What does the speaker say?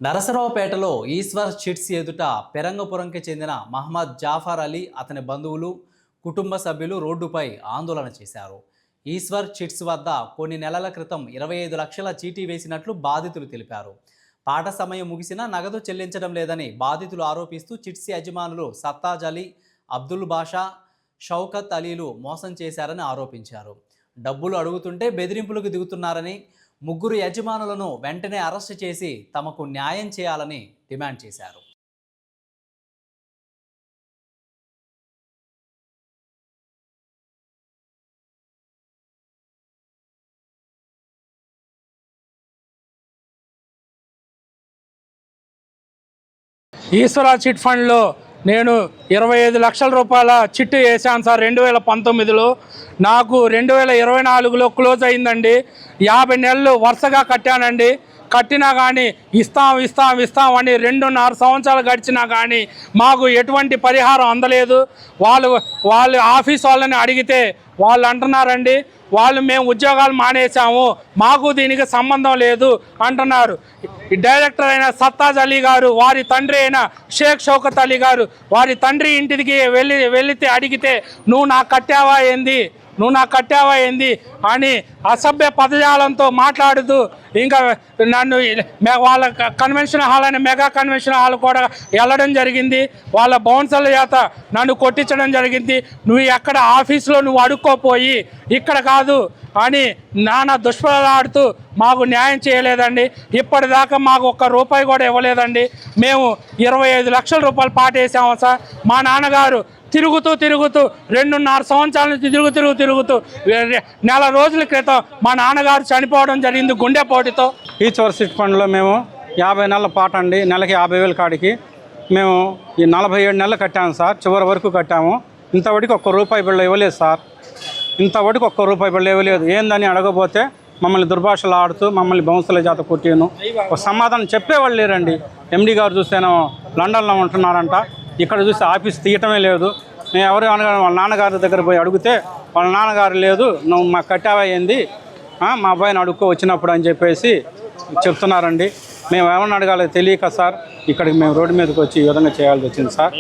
నరసరావుపేటలో Eshwar chits ఎదుట పెరంగపురంకి చెందిన మహమ్మద్ జాఫర్ అలీ అతని బంధువులు కుటుంబ సభ్యులు రోడ్డుపై ఆందోళన చేశారు. ఈశ్వర్ చిట్స్ వద్ద కొన్ని నెలల క్రితం 25 లక్షల చీటీ వేసినట్లు బాధితులు తెలిపారు. పాట సమయం ముగిసినా నగదు చెల్లించడం లేదని బాధితులు ఆరోపిస్తూ చిట్స్ యజమానులు సత్తాజ్ అలీ, అబ్దుల్ బాషా, షౌకత్ అలీలు మోసం చేశారని ఆరోపించారు. డబ్బులు అడుగుతుంటే బెదిరింపులకు దిగుతున్నారని, ముగ్గురు యజమానులను వెంటనే అరెస్టు చేసి తమకు న్యాయం చేయాలని డిమాండ్ చేశారు. ఈశ్వర చిట్ ఫండ్లో నేను 25 లక్షల రూపాయల చిట్టు వేసాను సార్ 2019లో. నాకు 2024లో క్లోజ్ అయిందండి. 50 నెలలు వరుసగా కట్టానండి. కట్టినా కానీ ఇస్తాం అని 2.5 సంవత్సరాలు గడిచినా కానీ మాకు ఎటువంటి పరిహారం అందలేదు. వాళ్ళు ఆఫీస్ వాళ్ళని అడిగితే వాళ్ళు అంటున్నారండి, మేము ఉద్యోగాలు మానేసాము, మాకు దీనికి సంబంధం లేదు అంటున్నారు. డైరెక్టర్ అయిన సత్తాజ్ అలీ గారు, వారి తండ్రి అయిన షేక్ షౌకత్ అలీ గారు, వారి తండ్రి ఇంటికి వెళితే అడిగితే నువ్వు నాకు కట్టావా ఏంది అని అసభ్య పదజాలంతో మాట్లాడుతూ ఇంకా నన్ను వాళ్ళ కన్వెన్షన్ హాల్ అనే మెగా కన్వెన్షన్ హాల్ కూడా వెళ్ళడం జరిగింది. వాళ్ళ బౌన్సర్ల చేత నన్ను కొట్టించడం జరిగింది. నువ్వు ఎక్కడ ఆఫీసులో నువ్వు అడుక్కోపోయి ఇక్కడ కాదు అని నానా దుష్ప్రలాడుతూ మాకు న్యాయం చేయలేదండి. ఇప్పటిదాకా మాకు ₹1 కూడా ఇవ్వలేదండి. మేము 25 లక్షల రూపాయలు పాటేసాము సార్. మా నాన్నగారు తిరుగుతూ 2.5 సంవత్సరాల నుంచి తిరుగుతూ నెల రోజుల క్రితం మా నాన్నగారు చనిపోవడం జరిగింది గుండెపోటుతో. ఈశ్వర్ చిట్ ఫండ్లో మేము 50 నెలల పాట అండి, నెలకి 50,000 కాడికి మేము ఈ 47 నెలలు కట్టాము సార్. చివరి వరకు కట్టాము. ఇంతవరకు ₹1 బిళ్ళ ఇవ్వలేదు సార్. ఇంతవరకు ₹1 బిళ్ళ ఇవ్వలేదు. ఏందని అడగబోతే మమ్మల్ని దుర్భాషలు ఆడుతూ మమ్మల్ని బౌన్సర్ల చేత కొట్టాను. ఒక సమాధానం చెప్పేవాళ్ళు లేరండి. ఎండి గారు చూస్తేనో లండన్లో ఉంటున్నారంట, ఇక్కడ చూస్తే ఆఫీస్ తీయటమే లేదు. మేము ఎవరు అనగా వాళ్ళ నాన్నగారి దగ్గర పోయి అడిగితే వాళ్ళ నాన్నగారు లేదు, నువ్వు మాకు కట్టావా ఏంది, మా అబ్బాయిని అడుక్కో వచ్చినప్పుడు అని చెప్పేసి చెప్తున్నారండి. మేము ఏమన్నా అడగాలి తెలియక సార్ ఇక్కడికి మేము రోడ్డు మీదకి వచ్చి ఈ విధంగా చేయాల్సి వచ్చింది సార్.